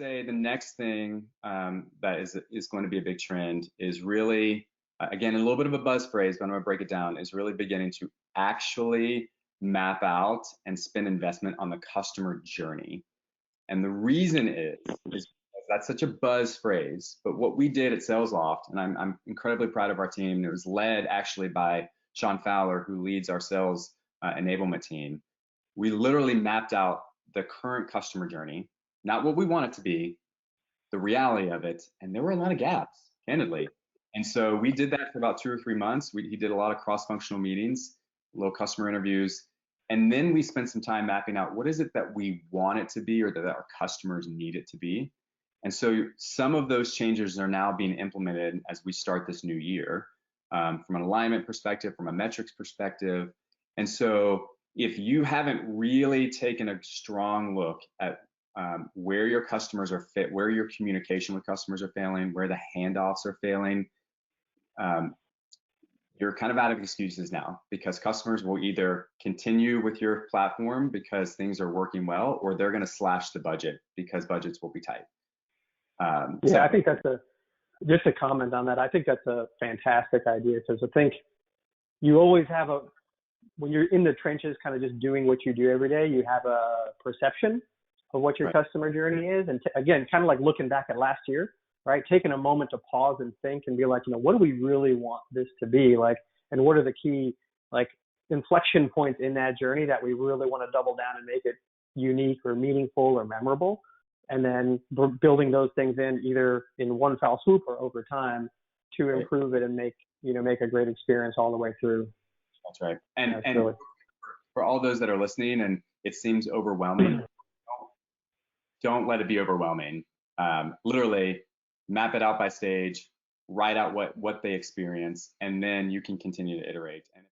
say the next thing that is going to be a big trend is really, again, a little bit of a buzz phrase, but I'm going to break it down, is really beginning to actually map out and spend investment on the customer journey. And the reason is because that's such a buzz phrase, but what we did at SalesLoft, and I'm incredibly proud of our team, and it was led actually by Sean Fowler, who leads our sales enablement team. We literally mapped out the current customer journey, not what we want it to be, the reality of it, and there were a lot of gaps, candidly. And so we did that for about 2 or 3 months. He did a lot of cross-functional meetings, little customer interviews, and then we spent some time mapping out what is it that we want it to be or that our customers need it to be. And so some of those changes are now being implemented as we start this new year, from an alignment perspective, from a metrics perspective. And so if you haven't really taken a strong look at where your customers are fit, where your communication with customers are failing, where the handoffs are failing, you're kind of out of excuses now, because customers will either continue with your platform because things are working well, or they're going to slash the budget because budgets will be tight. I think just a comment on that. I think that's a fantastic idea, because I think you always have when you're in the trenches, kind of just doing what you do every day, you have a perception of what your customer journey is. And again, kind of like looking back at last year, right? Taking a moment to pause and think and be like, what do we really want this to be like? And what are the key inflection points in that journey that we really want to double down and make it unique or meaningful or memorable? And then building those things in either in one fell swoop or over time to improve it and make a great experience all the way through. That's right. And really, for all those that are listening and it seems overwhelming, don't let it be overwhelming. Literally map it out by stage, write out what they experience, and then you can continue to iterate. And